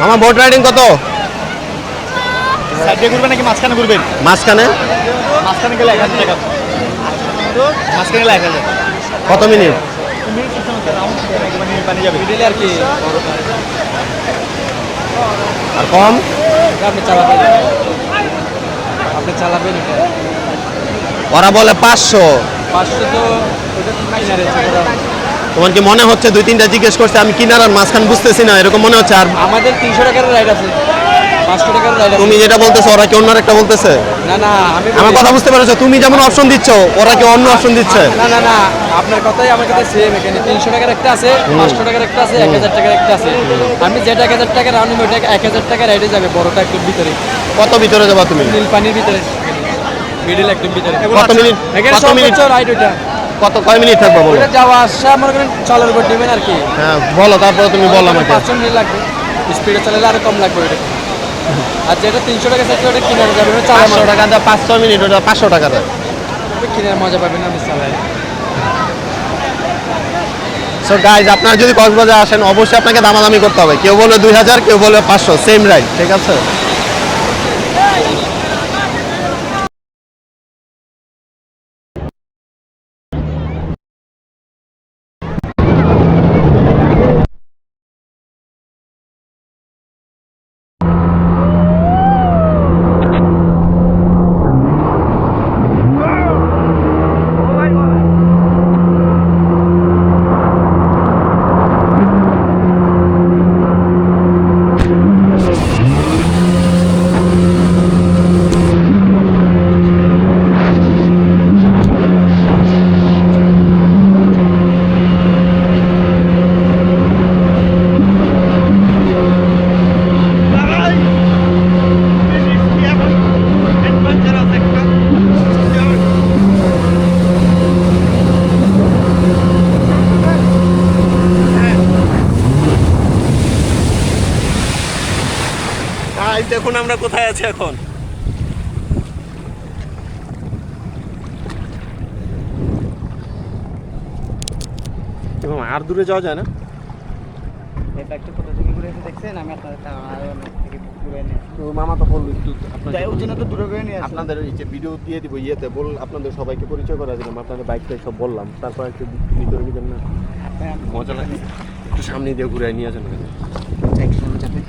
আমার boat riding কত? সাইডে ঘুরবেন নাকি মাঝখানে ঘুরবেন? মাঝখানে। মাঝখানে গেলে 1000 টাকা। মাঝখানে গেলে 1000। কত মিনিট? পানি যাবে মিডিলে আর কি। আর কম? আপনি চালাবেন, আপনি চালাবেন। ওরা বলে 500। 500 তো ওটা কিনারে তোমার কি মনে হচ্ছে 2-3টা জিজ্ঞেস করছে আমি কিনার আর মাঝখান বুঝতেছি না এরকম মনে হচ্ছে? আর আমাদের 300 টাকার রাইড আছে, 500 টাকার রাইড আছে। তুমি যেটা বলতেছো ওরা কি অন্য একটা বলতেছে? না না, আমি আমার কথা বুঝতে পারছো? তুমি যেমন অপশন দিচ্ছ ওরা কি অন্য অপশন দিচ্ছে? না না না, আপনার কথাই আমার কথা সেম। এখানে 300 টাকার একটা আছে, 500 টাকার একটা আছে, 1000 টাকার একটা আছে। আমি যেটা 1000 টাকা রাউন্ড নেব ওটা 1000 টাকা রাইডে যাবে, বড়টা একটু ভিতরে। কত ভিতরে যাবা তুমি? নীলপানির ভিতরে, মিডল একদম ভিতরে। কত মিনিট? কত মিনিট রাইড ওটা? কয় মিনিট থাকবা বলো? ওটা যাওয়া আসা মনে করেন চলার উপর নেবেন আর কি। হ্যাঁ বলো, তারপরে তুমি বলো আমাকে। 500 মিনিট লাগবে, স্পিডে চালালে আরো কম লাগবে ওটা। আর যেটা 300 টাকা চাইছে ওটা কিনারে যাবে, ওটা 500 টাকা দেয়, 5-6 মিনিট, ওটা 500 টাকা দেয়। কিনারে মজা পাবেন আপনি চালায়। সো গাইজ, আপনারা যদি কক্সবাজার আসেন অবশ্যই আপনাকে দামাদামি করতে হবে। কেউ বলে 2000, কেউ বলে 500, সেম রাইড, ঠিক আছে? দেখুন আমরা কোথায় আছি এখন। আর দূরে যাওয়া যায় না? এটা একটা কোথা থেকে ঘুরে এসে দেখছেন? আমি আপনাদের থেকে ঘুরে নিয়ে তো মামা তো বললো একটু যাই ওর জন্য তো দূরে ঘুরে নিয়ে আসলাম। আপনাদের এই যে ভিডিও দিয়ে দিব ইয়েতে বল, আপনাদের সবাইকে পরিচয় করা দিলাম, আপনাদের বাইকটা সব বললাম, তারপর একটু ভিতরে নিবেন না? মজা লাগে, একটু সামনে দিয়ে ঘুরে নিয়ে আসেন। একসাথে